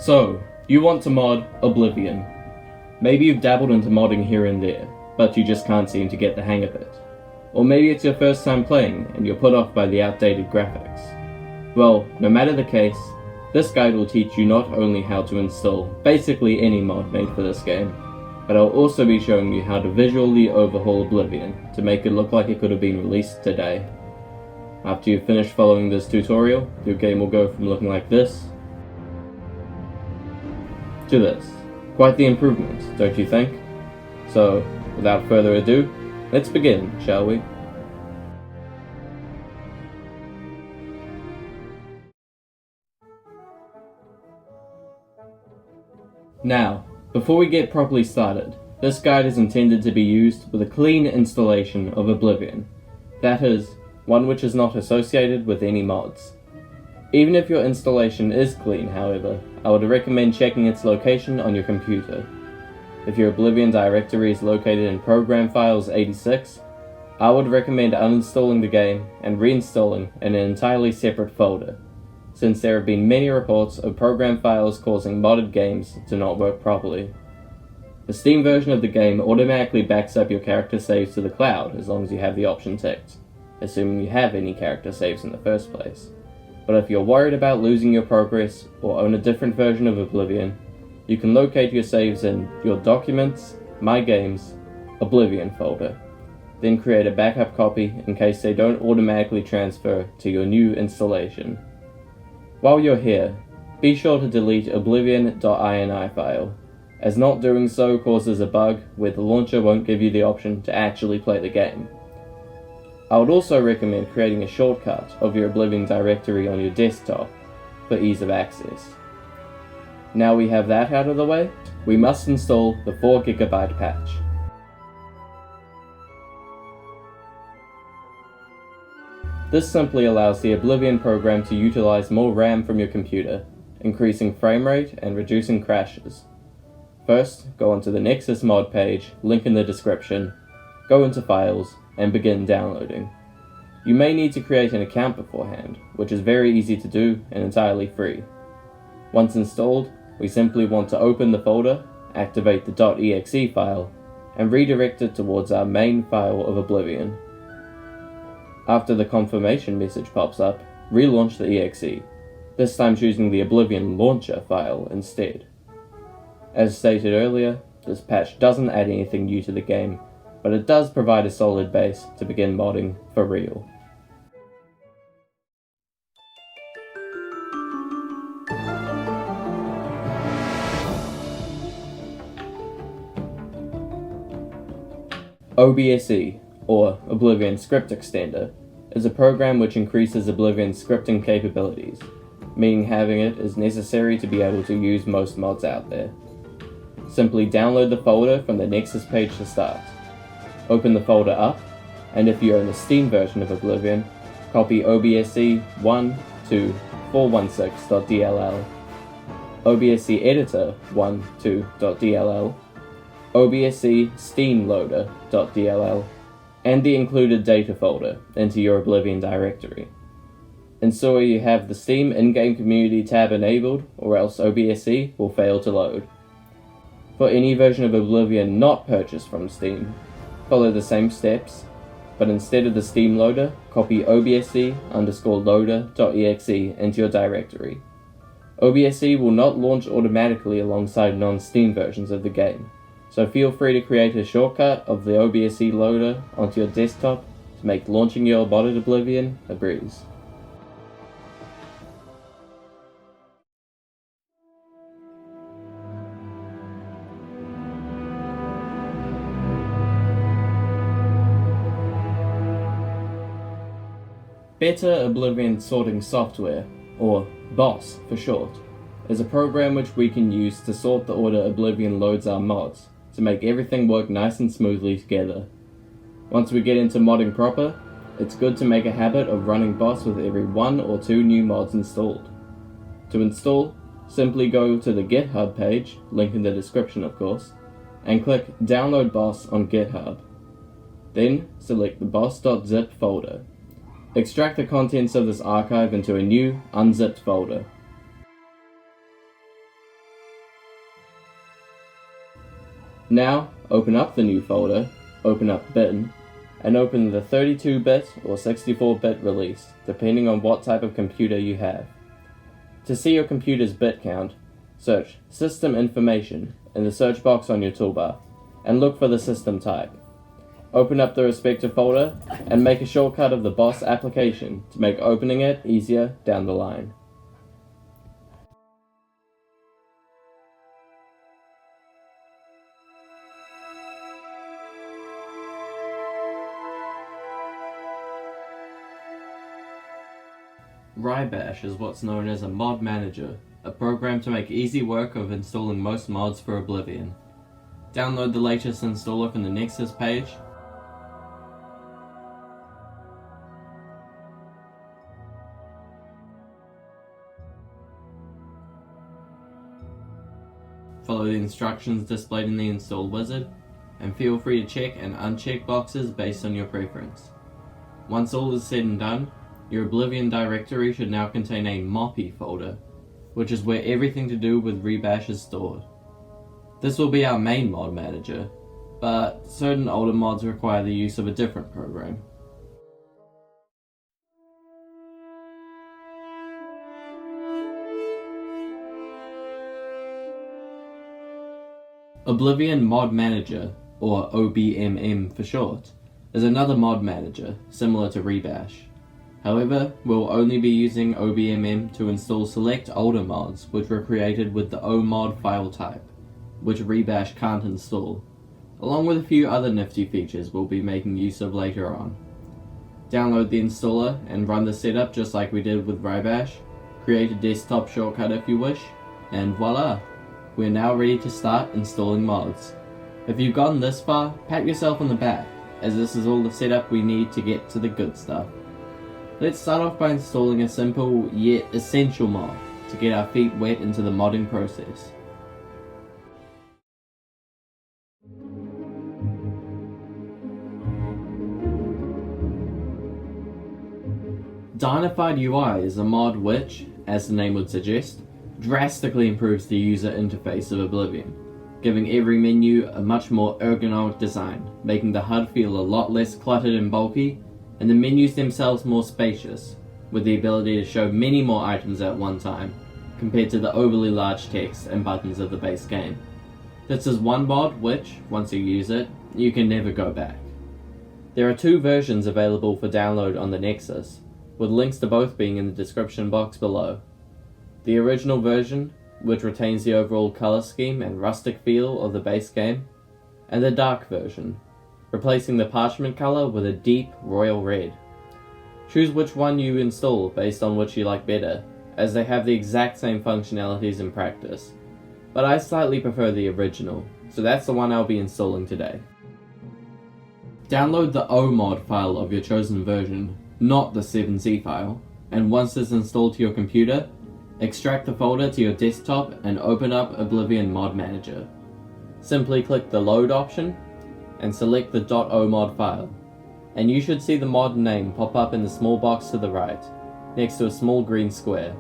So, you want to mod Oblivion. Maybe you've dabbled into modding here and there, but you just can't seem to get the hang of it. Or maybe it's your first time playing and you're put off by the outdated graphics. Well, no matter the case, this guide will teach you not only how to install basically any mod made for this game, but I'll also be showing you how to visually overhaul Oblivion to make it look like it could have been released today. After you've finished following this tutorial, your game will go from looking like this to this. Quite the improvement, don't you think? So, without further ado, let's begin, shall we? Now, before we get properly started, this guide is intended to be used with a clean installation of Oblivion. That is, one which is not associated with any mods. Even if your installation is clean, however, I would recommend checking its location on your computer. If your Oblivion directory is located in Program Files 86, I would recommend uninstalling the game and reinstalling in an entirely separate folder, since there have been many reports of program files causing modded games to not work properly. The Steam version of the game automatically backs up your character saves to the cloud as long as you have the option ticked, assuming you have any character saves in the first place. But if you're worried about losing your progress or own a different version of Oblivion, you can locate your saves in your Documents, My Games, Oblivion folder. Then create a backup copy in case they don't automatically transfer to your new installation. While you're here, be sure to delete oblivion.ini file, as not doing so causes a bug where the launcher won't give you the option to actually play the game. I would also recommend creating a shortcut of your Oblivion directory on your desktop for ease of access. Now we have that out of the way, we must install the 4GB patch. This simply allows the Oblivion program to utilize more RAM from your computer, increasing frame rate and reducing crashes. First, go onto the Nexus mod page, link in the description, go into Files, and begin downloading. You may need to create an account beforehand, which is very easy to do and entirely free. Once installed, we simply want to open the folder, activate the .exe file, and redirect it towards our main file of Oblivion. After the confirmation message pops up, relaunch the exe, this time choosing the Oblivion launcher file instead. As stated earlier, this patch doesn't add anything new to the game, but it does provide a solid base to begin modding for real. OBSE, or Oblivion Script Extender, is a program which increases Oblivion's scripting capabilities, meaning having it is necessary to be able to use most mods out there. Simply download the folder from the Nexus page to start. Open the folder up, and if you own the Steam version of Oblivion, copy OBSE 1.2.416.dll, OBSE editor 1.2.dll, OBSE steamloader.dll, and the included data folder into your Oblivion directory. Ensure you have the Steam in-game community tab enabled, or else OBSE will fail to load. For any version of Oblivion not purchased from Steam, follow the same steps, but instead of the Steam loader, copy obse_loader.exe into your directory. OBSE will not launch automatically alongside non-Steam versions of the game, so feel free to create a shortcut of the OBSE loader onto your desktop to make launching your modded Oblivion a breeze. Better Oblivion Sorting Software, or BOSS for short, is a program which we can use to sort the order Oblivion loads our mods, to make everything work nice and smoothly together. Once we get into modding proper, it's good to make a habit of running BOSS with every 1 or 2 new mods installed. To install, simply go to the GitHub page, link in the description of course, and click Download BOSS on GitHub. Then select the boss.zip folder. Extract the contents of this archive into a new, unzipped folder. Now, open up the new folder, open up bin, and open the 32-bit or 64-bit release, depending on what type of computer you have. To see your computer's bit count, search System Information in the search box on your toolbar, and look for the system type. Open up the respective folder, and make a shortcut of the BOSS application to make opening it easier down the line. Wrye Bash is what's known as a mod manager, a program to make easy work of installing most mods for Oblivion. Download the latest installer from the Nexus page. Follow the instructions displayed in the install wizard, and feel free to check and uncheck boxes based on your preference. Once all is said and done, your Oblivion directory should now contain a moppy folder, which is where everything to do with Wrye Bash is stored. This will be our main mod manager, but certain older mods require the use of a different program. Oblivion Mod Manager, or OBMM for short, is another mod manager similar to Wrye Bash. However, we'll only be using OBMM to install select older mods which were created with the OMod file type, which Wrye Bash can't install, along with a few other nifty features we'll be making use of later on. Download the installer and run the setup just like we did with Wrye Bash, create a desktop shortcut if you wish, and voila! We're now ready to start installing mods. If you've gotten this far, pat yourself on the back, as this is all the setup we need to get to the good stuff. Let's start off by installing a simple yet essential mod to get our feet wet into the modding process. DarNified UI is a mod which, as the name would suggest, drastically improves the user interface of Oblivion, giving every menu a much more ergonomic design, making the HUD feel a lot less cluttered and bulky, and the menus themselves more spacious, with the ability to show many more items at one time, compared to the overly large text and buttons of the base game. This is one mod which, once you use it, you can never go back. There are two versions available for download on the Nexus, with links to both being in the description box below. The original version, which retains the overall color scheme and rustic feel of the base game, and the dark version, replacing the parchment color with a deep royal red. Choose which one you install based on which you like better, as they have the exact same functionalities in practice, but I slightly prefer the original, so that's the one I'll be installing today. Download the OMod file of your chosen version, not the 7z file, and once it's installed to your computer, extract the folder to your desktop and open up Oblivion Mod Manager. Simply click the load option and select the .omod file, and you should see the mod name pop up in the small box to the right, next to a small green square.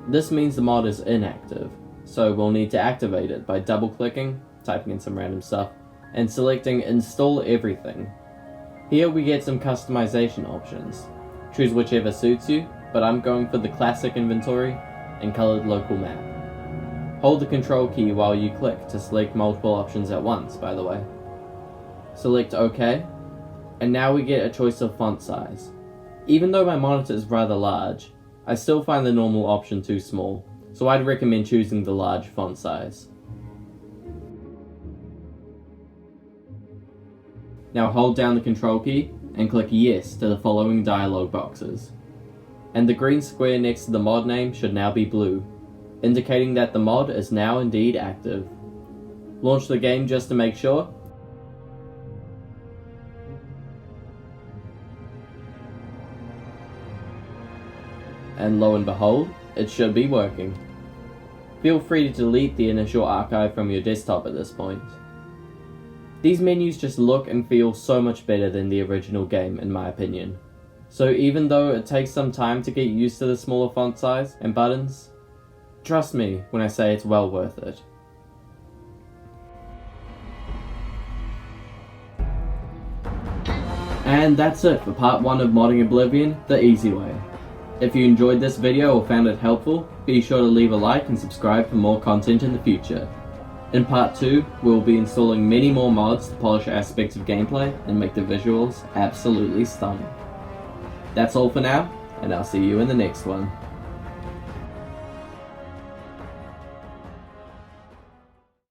This means the mod is inactive, so we'll need to activate it by double-clicking, typing in some random stuff, and selecting Install Everything. Here we get some customization options. Choose whichever suits you, but I'm going for the classic inventory and colored local map. Hold the control key while you click to select multiple options at once, by the way. Select OK, and now we get a choice of font size. Even though my monitor is rather large, I still find the normal option too small, so I'd recommend choosing the large font size. Now hold down the control key and click Yes to the following dialog boxes. And the green square next to the mod name should now be blue, indicating that the mod is now indeed active. Launch the game just to make sure. And lo and behold, it should be working. Feel free to delete the initial archive from your desktop at this point. These menus just look and feel so much better than the original game in my opinion. So even though it takes some time to get used to the smaller font size and buttons, trust me when I say it's well worth it. And that's it for part 1 of modding Oblivion the easy way. If you enjoyed this video or found it helpful, be sure to leave a like and subscribe for more content in the future. In part 2, we will be installing many more mods to polish aspects of gameplay and make the visuals absolutely stunning. That's all for now, and I'll see you in the next one.